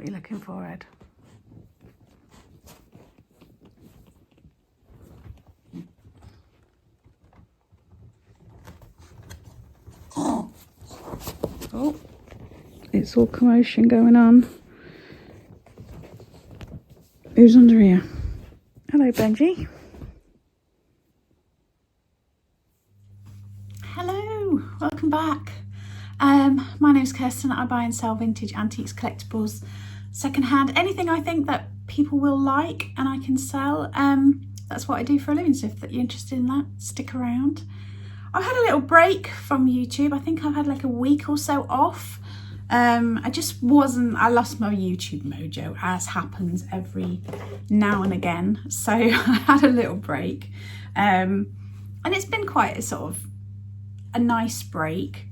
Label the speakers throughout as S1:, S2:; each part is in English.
S1: What are you looking for, Ed? Oh, it's all commotion going on. Who's under here? Hello, Benji. Hello, welcome back. My name's Kirsten. I buy and sell vintage antiques, collectibles, secondhand, anything I think that people will like and I can sell. That's what I do for a living, so if you're interested in that, stick around. I've had a little break from YouTube. I think I've had like a week or so off. I lost my YouTube mojo, as happens every now and again. So I had a little break. And it's been quite a sort of a nice break.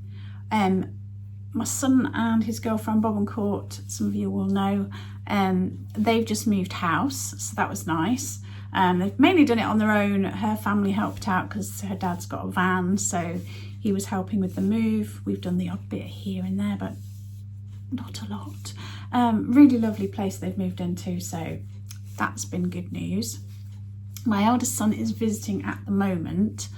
S1: My son and his girlfriend Bob and Court, some of you will know, they've just moved house, so that was nice. They've mainly done it on their own. Her family helped out because her dad's got a van, so he was helping with the move. We've done the odd bit here and there, but not a lot. Really lovely place they've moved into, so that's been good news. My eldest son is visiting at the moment,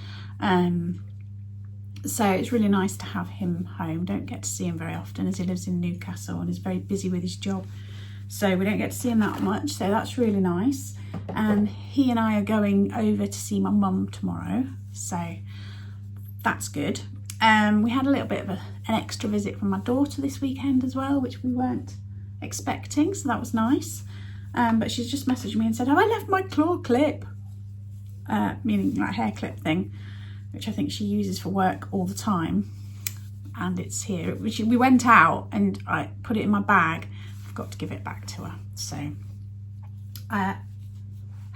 S1: so it's really nice to have him home. Don't get to see him very often as he lives in Newcastle and is very busy with his job, so we don't get to see him that much, so that's really nice. And he and I are going over to see my mum tomorrow, so that's good. We had a little bit of an extra visit from my daughter this weekend as well, which we weren't expecting, so that was nice. But she's just messaged me and said, "Have I left my claw clip?" Meaning like hair clip thing, which I think she uses for work all the time. And it's here. We went out and I put it in my bag. I've got to give it back to her. So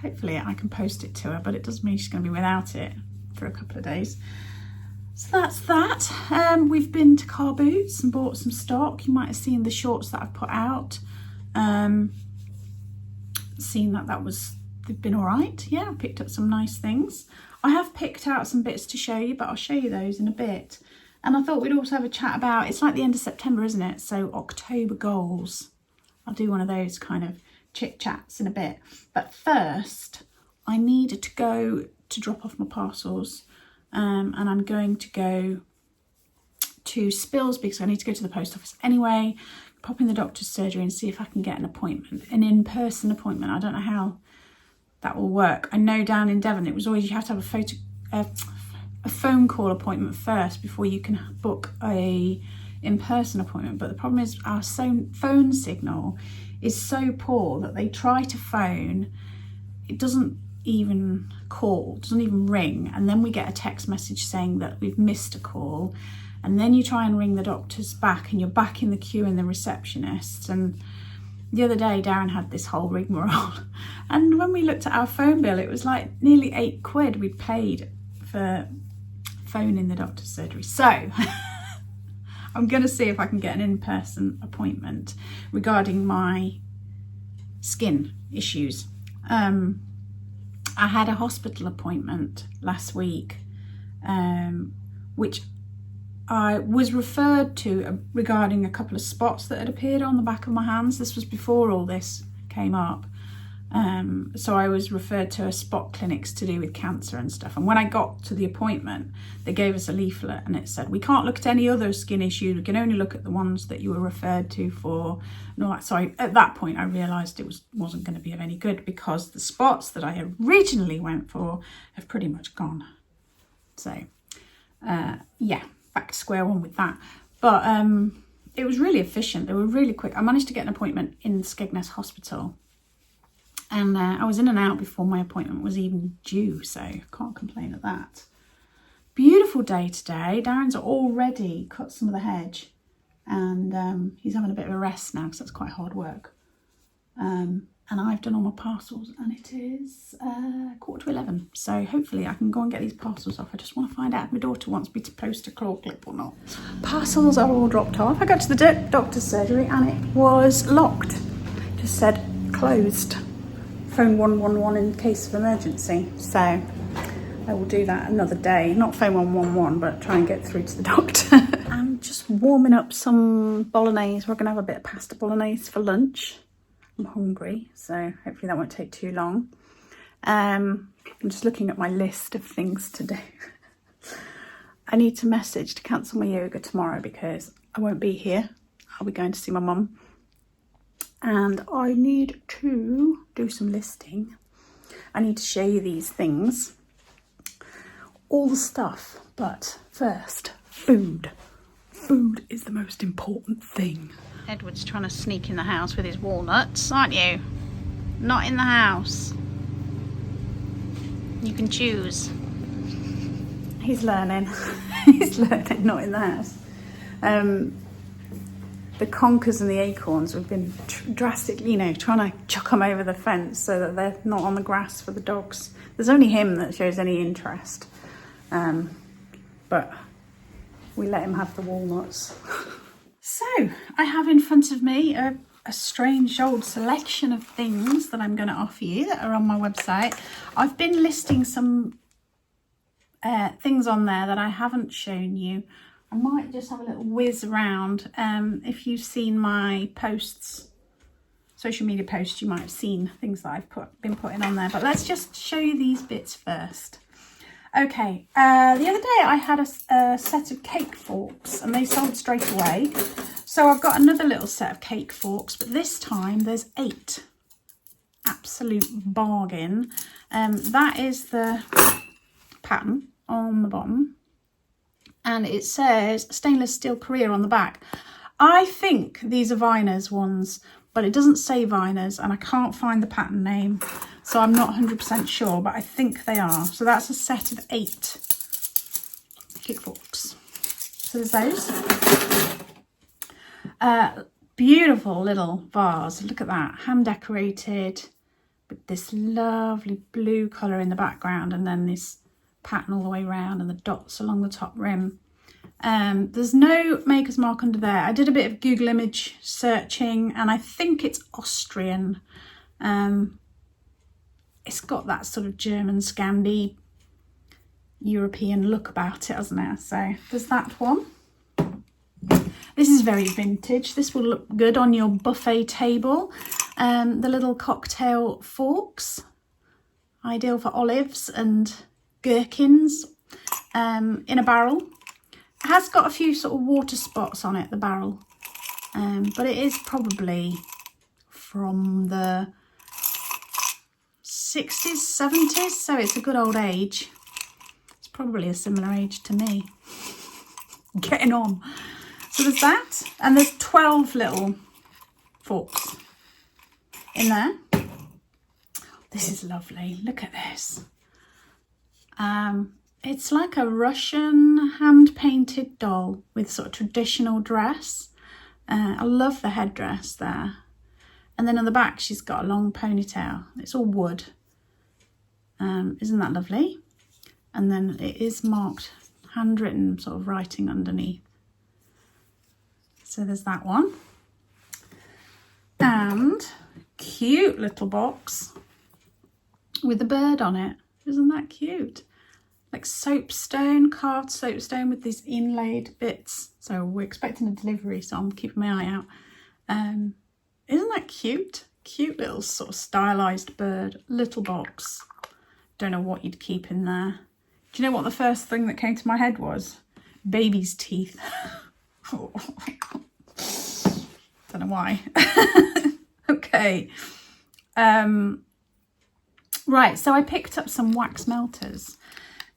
S1: hopefully I can post it to her, but it does mean she's going to be without it for a couple of days. So that's that. We've been to Car Boots and bought some stock. You might have seen the shorts that I've put out. Seen they've been all right. Yeah, I picked up some nice things. I have picked out some bits to show you, but I'll show you those in a bit. And I thought we'd also have a chat about, it's like the end of September, isn't it? So October goals. I'll do one of those kind of chit chats in a bit. But first, I needed to go to drop off my parcels. And I'm going to go to Spilsby because I need to go to the post office anyway, pop in the doctor's surgery and see if I can get an appointment, an in-person appointment. I don't know how that will work. I know down in Devon it was always you have to have a phone call appointment first before you can book a in-person appointment, but the problem is our phone signal is so poor that they try to phone, it doesn't even call, doesn't even ring, and then we get a text message saying that we've missed a call, and then you try and ring the doctors back and you're back in the queue in the receptionist. And the other day Darren had this whole rigmarole, and when we looked at our phone bill it was like nearly £8 we paid for phoning the doctor's surgery. So I'm going to see if I can get an in-person appointment regarding my skin issues. I had a hospital appointment last week, which I was referred to regarding a couple of spots that had appeared on the back of my hands. This was before all this came up. So I was referred to a spot clinics to do with cancer and stuff. And when I got to the appointment, they gave us a leaflet and it said, "We can't look at any other skin issues. We can only look at the ones that you were referred to for." And all that. So at that point, I realised it wasn't going to be of any good because the spots that I originally went for have pretty much gone. So, yeah, back to square one with that. But it was really efficient. They were really quick. I managed to get an appointment in Skegness Hospital. And I was in and out before my appointment was even due, so can't complain at that. Beautiful day today. Darren's already cut some of the hedge, and he's having a bit of a rest now because that's quite hard work. And I've done all my parcels, and it is 11:15. So hopefully I can go and get these parcels off. I just want to find out if my daughter wants me to post a claw clip or not. Parcels are all dropped off. I got to the doctor's surgery and it was locked. Just said closed. Phone 111 in case of emergency. So I will do that another day. Not phone 111, but try and get through to the doctor. And just warming up some bolognese. We're going to have a bit of pasta bolognese for lunch. I'm hungry, so hopefully that won't take too long. I'm just looking at my list of things to do. I need to message to cancel my yoga tomorrow because I won't be here. I'll be going to see my mum. And I need to do some listing. I need to show you these things. All the stuff. But first, food. Food is the most important thing. Edward's trying to sneak in the house with his walnuts, aren't you? Not in the house. You can choose. He's learning. He's learning not in the house. The conkers and the acorns, we've been drastically, trying to chuck them over the fence so that they're not on the grass for the dogs. There's only him that shows any interest. But we let him have the walnuts. So, I have in front of me a strange old selection of things that I'm going to offer you that are on my website. I've been listing some things on there that I haven't shown you. I might just have a little whiz around. If you've seen my posts, social media posts, you might have seen things that I've been putting on there. But let's just show you these bits first. Okay, the other day I had a set of cake forks and they sold straight away. So I've got another little set of cake forks, but this time there's 8. Absolute bargain. That is the pattern on the bottom. And it says stainless steel Korea on the back. I think these are Viner's ones, but it doesn't say Viner's and I can't find the pattern name. So I'm not 100% sure, but I think they are. So that's a set of 8 cake forks. So there's those. Beautiful little vase. Look at that. Hand decorated with this lovely blue colour in the background and then this pattern all the way around and the dots along the top rim. There's no maker's mark under there. I did a bit of Google image searching and I think it's Austrian. It's got that sort of German Scandi European look about it, hasn't it? So there's that one. This is very vintage. This will look good on your buffet table. The little cocktail forks, ideal for olives and gherkins, in a barrel. It has got a few sort of water spots on it, the barrel, but it is probably from the 60s, 70s, so it's a good old age. It's probably a similar age to me. Getting on. So there's that, and there's 12 little forks in there. This is lovely. Look at this. It's like a Russian hand-painted doll with sort of traditional dress. I love the headdress there. And then on the back, she's got a long ponytail. It's all wood. Isn't that lovely? And then it is marked, handwritten sort of writing underneath. So there's that one. And cute little box with a bird on it. Isn't that cute? Like soapstone, carved soapstone with these inlaid bits. So we're expecting a delivery, so I'm keeping my eye out. Isn't that cute? Cute little sort of stylized bird, little box. Don't know what you'd keep in there. Do you know what the first thing that came to my head was? Baby's teeth. Oh. Don't know why. Okay. Right, so I picked up some wax melters.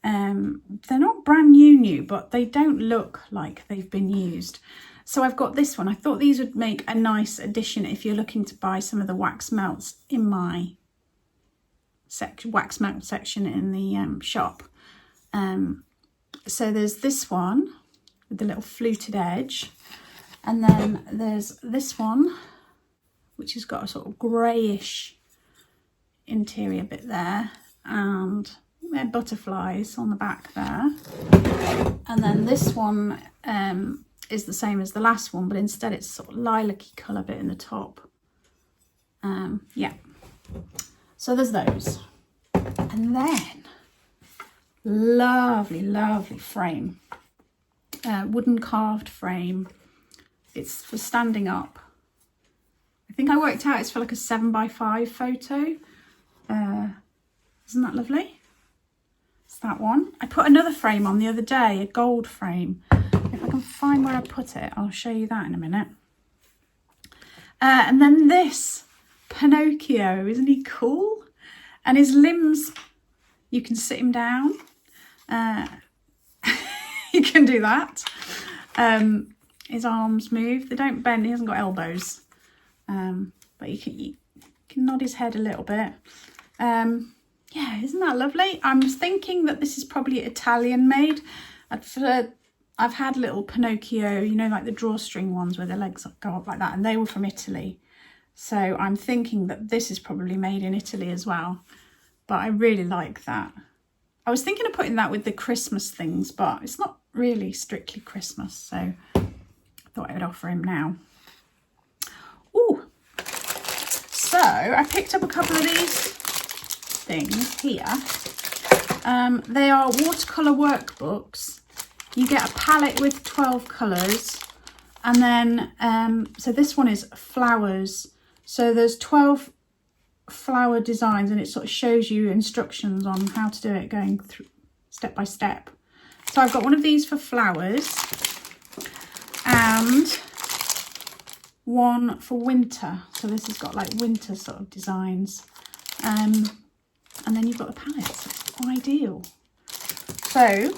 S1: They're not brand new, but they don't look like they've been used. So I've got this one. I thought these would make a nice addition if you're looking to buy some of the wax melts in my wax melt section in the shop. So there's this one with the little fluted edge, and then there's this one which has got a sort of greyish interior bit there, and they're butterflies on the back there. And then this one is the same as the last one, but instead it's sort of lilac-y colour bit in the top. Yeah, so there's those. And then lovely frame. wooden carved frame. It's for standing up. I think I worked out it's for like a 7x5 photo. Isn't that lovely? It's that one. I put another frame on the other day, a gold frame. If I can find where I put it, I'll show you that in a minute. And then this, Pinocchio, isn't he cool? And his limbs, you can sit him down. You can do that. His arms move. They don't bend. He hasn't got elbows. But you can nod his head a little bit. Yeah, isn't that lovely? I'm thinking that this is probably Italian made. I've had little Pinocchio, you know, like the drawstring ones where their legs go up like that, and they were from Italy. So I'm thinking that this is probably made in Italy as well. But I really like that. I was thinking of putting that with the Christmas things, but it's not really strictly Christmas, so I thought I would offer him now. Ooh, so I picked up a couple of these things here. They are watercolour workbooks. You get a palette with 12 colours, and then so this one is flowers. So there's 12 flower designs, and it sort of shows you instructions on how to do it, going through step by step. So I've got one of these for flowers and one for winter. So this has got like winter sort of designs. And then you've got the palettes. It's ideal. So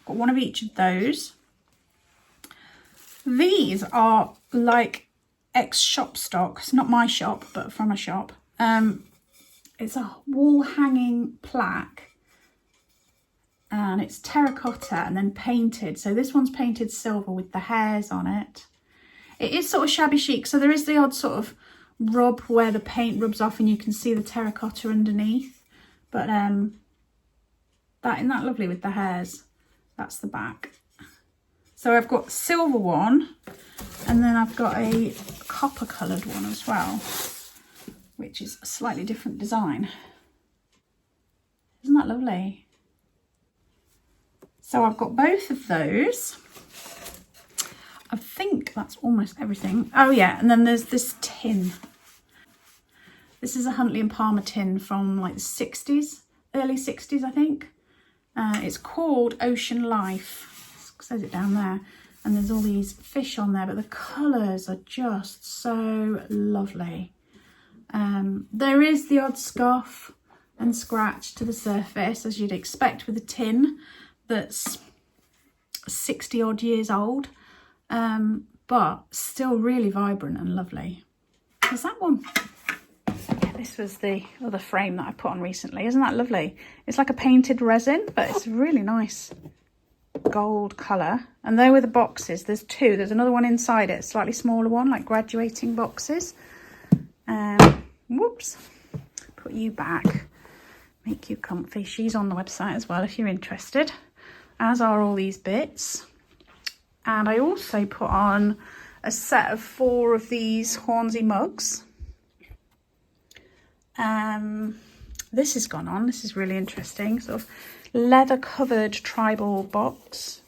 S1: got one of each of those. These are like ex-shop stock. It's not my shop, but from a shop. It's a wall hanging plaque, and it's terracotta and then painted. So this one's painted silver with the hairs on it. It is sort of shabby chic, so there is the odd sort of rub where the paint rubs off and you can see the terracotta underneath. But isn't that lovely with the hairs? That's the back. So I've got a silver one, and then I've got a copper coloured one as well, which is a slightly different design. Isn't that lovely? So I've got both of those. I think that's almost everything. Oh yeah, and then there's this tin. This is a Huntley and Palmer tin from like the 60s, early 60s, I think. It's called Ocean Life. It says it down there. And there's all these fish on there, but the colours are just so lovely. There is the odd scuff and scratch to the surface, as you'd expect with a tin that's 60 odd years old, but still really vibrant and lovely. There's that one. Yeah, this was the other frame that I put on recently. Isn't that lovely? It's like a painted resin, but it's really nice gold colour. And there were the boxes. There's two. There's another one inside it, a slightly smaller one, like graduating boxes. Whoops. Put you back. Make you comfy. She's on the website as well if you're interested, as are all these bits. And I also put on a set of 4 of these Hornsey mugs. This has gone on. This is really interesting. Sort of leather covered tribal box.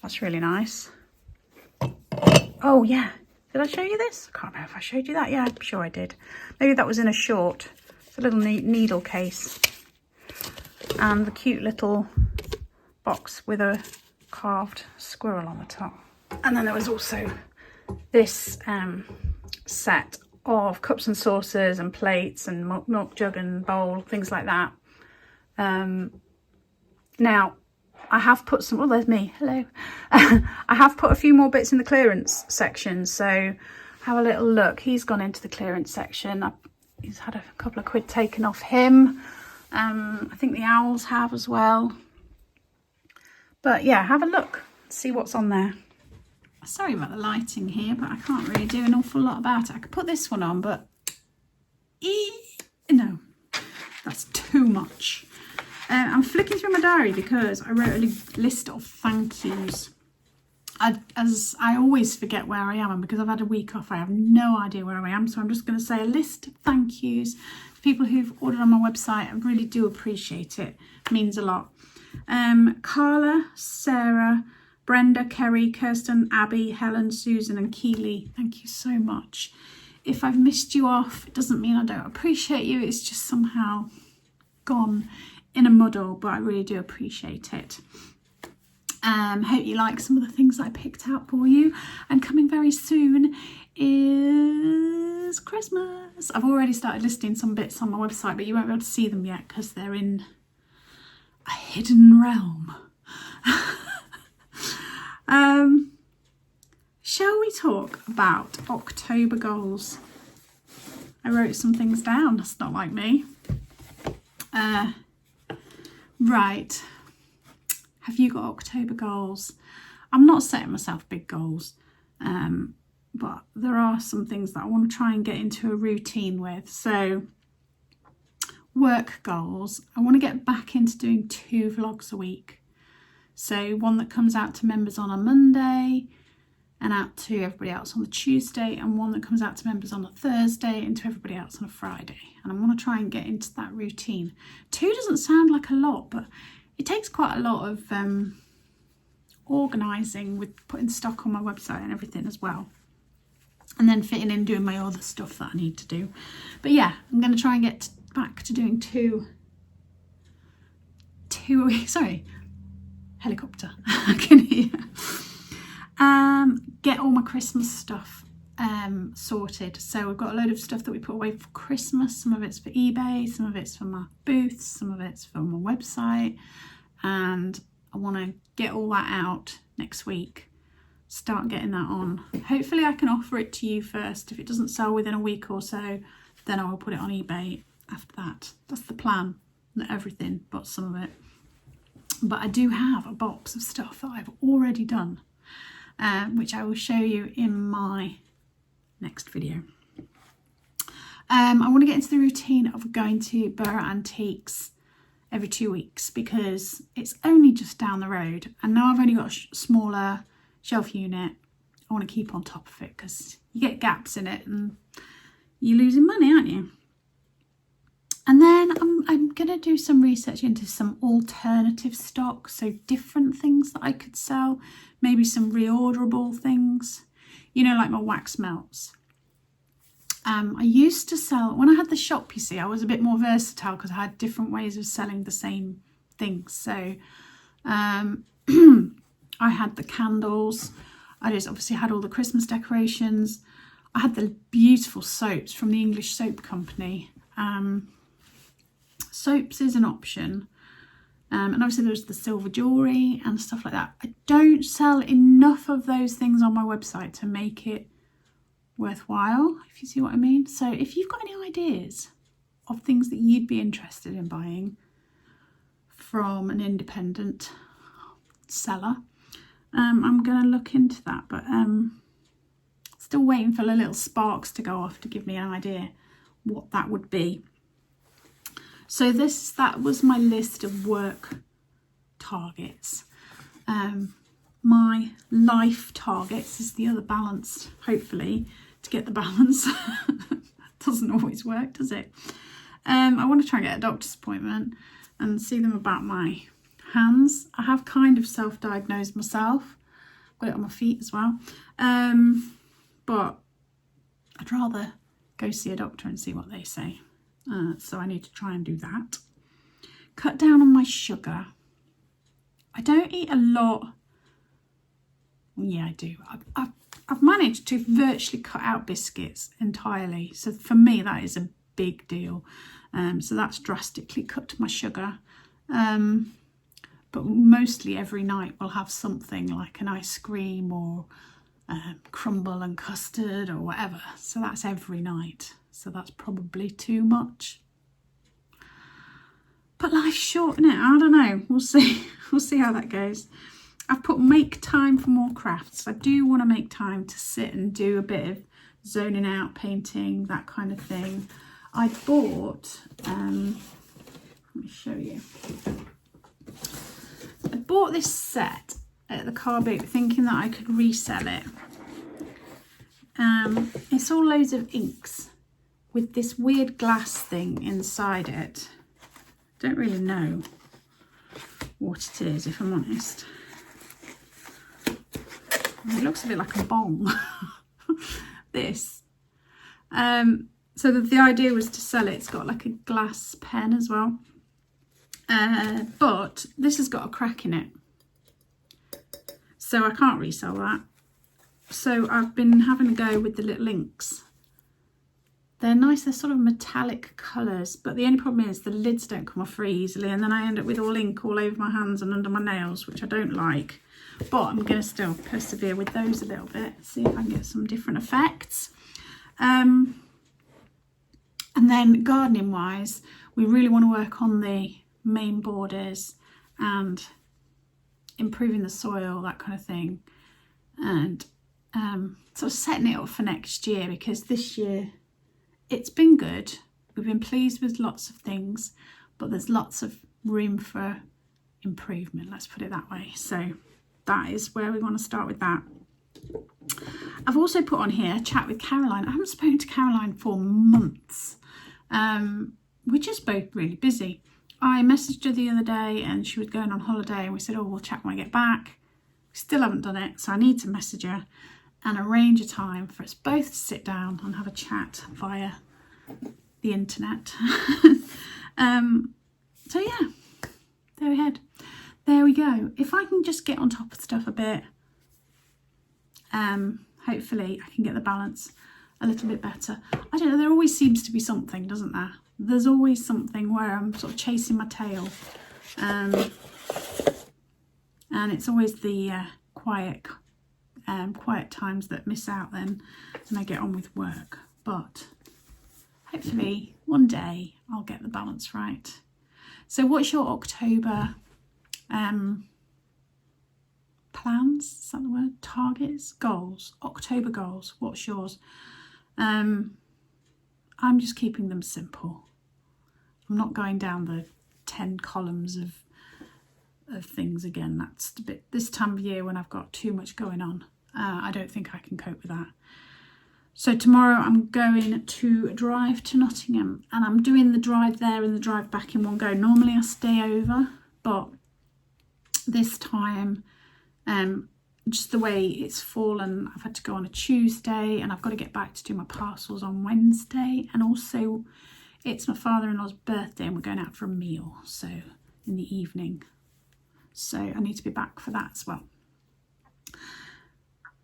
S1: That's really nice. Oh yeah, did I show you this? I can't remember if I showed you that. Yeah, I'm sure I did. Maybe that was in a short. It's a little needle case, and the cute little box with a carved squirrel on the top. And then there was also this set of cups and saucers and plates and milk jug and bowl, things like that. Now I have put some, oh there's me, hello. I have put a few more bits in the clearance section, so have a little look. He's gone into the clearance section. He's had a couple of quid taken off him. I think the owls have as well. But yeah, have a look, see what's on there. Sorry about the lighting here, but I can't really do an awful lot about it. I could put this one on, but no, that's too much. I'm flicking through my diary because I wrote a list of thank yous. As I always forget where I am, and because I've had a week off, I have no idea where I am. So I'm just going to say a list of thank yous to people who've ordered on my website. I really do appreciate it. It means a lot. Carla, Sarah, Brenda, Kerry, Kirsten, Abby, Helen, Susan and Keely, thank you so much. If I've missed you off, it doesn't mean I don't appreciate you, it's just somehow gone in a muddle, but I really do appreciate it. Hope you like some of the things I picked out for you. And coming very soon is Christmas. I've already started listing some bits on my website, but you won't be able to see them yet because they're in a hidden realm. Shall we talk about October goals? I wrote some things down, that's not like me. Right. Have you got October goals? I'm not setting myself big goals, but there are some things that I want to try and get into a routine with. So work goals, I want to get back into doing 2 vlogs a week. So one that comes out to members on a Monday and out to everybody else on the Tuesday, and one that comes out to members on a Thursday and to everybody else on a Friday. And I want to try and get into that routine. 2 doesn't sound like a lot, but it takes quite a lot of organising with putting stock on my website and everything as well. And then fitting in doing my other stuff that I need to do. But yeah, I'm going to try and get back to doing 2 a week. Sorry, helicopter. I can hear. Get all my Christmas stuff sorted. So we've got a load of stuff that we put away for Christmas. Some of it's for eBay, some of it's for my booths, some of it's for my website, and I want to get all that out next week, start getting that on. Hopefully I can offer it to you first. If it doesn't sell within a week or so, then I will put it on eBay after that. That's the plan. Not everything, but some of it. But I do have a box of stuff that I've already done, which I will show you in my next video. I want to get into the routine of going to Burgh Antiques every 2 weeks because it's only just down the road, and now I've only got a smaller shelf unit. I want to keep on top of it because you get gaps in it and you're losing money, aren't you? And then I'm going to do some research into some alternative stock, so different things that I could sell, maybe some reorderable things, you know, like my wax melts. I used to sell, when I had the shop, you see, I was a bit more versatile because I had different ways of selling the same things. So I had the candles, I just obviously had all the Christmas decorations, I had the beautiful soaps from the English soap company. Soaps is an option, and obviously there's the silver jewellery and stuff like that. I don't sell enough of those things on my website to make it worthwhile, if you see what I mean. So if you've got any ideas of things that you'd be interested in buying from an independent seller, I'm going to look into that, but still waiting for the little sparks to go off to give me an idea what that would be. So that was my list of work targets. My life targets is the other balance, hopefully, to get the balance. Doesn't always work, does it? I want to try and get a doctor's appointment and see them about my hands. I have kind of self-diagnosed myself. Got it on my feet as well. But I'd rather go see a doctor and see what they say. So I need to try and do that. Cut down on my sugar. I don't eat a lot. Yeah, I do. I've managed to virtually cut out biscuits entirely. So for me, that is a big deal. So that's drastically cut my sugar. But mostly every night we'll have something like an ice cream or crumble and custard or whatever. So that's every night. So that's probably too much. But life's short, isn't it? I don't know. We'll see. We'll see how that goes. I've put make time for more crafts. I do want to make time to sit and do a bit of zoning out, painting, that kind of thing. I bought, let me show you. I bought this set at the car boot thinking that I could resell it. It's all loads of inks with this weird glass thing inside it. Don't really know what it is, if I'm honest. It looks a bit like a bong, this. So the idea was to sell it. It's got like a glass pen as well. But this has got a crack in it. So I can't resell that. So I've been having a go with the little inks. They're nice, they're sort of metallic colours, but the only problem is the lids don't come off very easily, and then I end up with all ink all over my hands and under my nails, which I don't like. But I'm going to still persevere with those a little bit, see if I can get some different effects. And then gardening wise, we really want to work on the main borders and improving the soil, that kind of thing, and sort of setting it up for next year, because this year it's been good. We've been pleased with lots of things, but there's lots of room for improvement, let's put it that way. So that is where we want to start with that. I've also put on here chat with Caroline. I haven't spoken to Caroline for months. We're just both really busy. I messaged her the other day and she was going on holiday, and we said, oh, we'll chat when I get back. We still haven't done it, so I need to message her and arrange a time for us both to sit down and have a chat via the internet. So yeah, there we go. If I can just get on top of stuff a bit, hopefully I can get the balance a little bit better. I don't know, there always seems to be something, doesn't there? There's always something where I'm sort of chasing my tail. And it's always the quiet times that miss out then, and I get on with work. But hopefully one day I'll get the balance right. So what's your October plans? Is that the word? Targets? Goals? October goals. What's yours? I'm just keeping them simple. I'm not going down the 10 columns of things again. That's a bit this time of year when I've got too much going on. I don't think I can cope with that. So tomorrow I'm going to drive to Nottingham, and I'm doing the drive there and the drive back in one go. Normally I stay over, but this time, just the way it's fallen, I've had to go on a Tuesday, and I've got to get back to do my parcels on Wednesday, and also it's my father-in-law's birthday and we're going out for a meal, so in the evening. So I need to be back for that as well.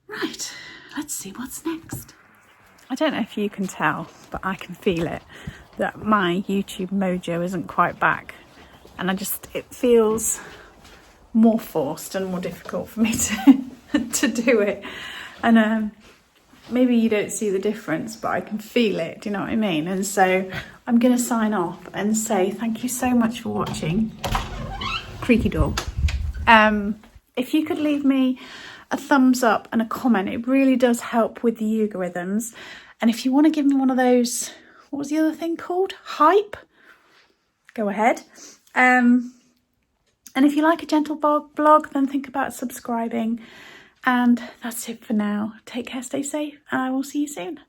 S1: Right, let's see what's next. I don't know if you can tell, but I can feel it, that my YouTube mojo isn't quite back. And it feels more forced and more difficult for me to do it. And maybe you don't see the difference, but I can feel it, do you know what I mean? And so I'm going to sign off and say thank you so much for watching. Creaky dog. If you could leave me a thumbs up and a comment, it really does help with the algorithms. And if you want to give me one of those, what was the other thing called? Hype? Go ahead. And if you like a gentle blog, then think about subscribing. And that's it for now. Take care, stay safe, and I will see you soon.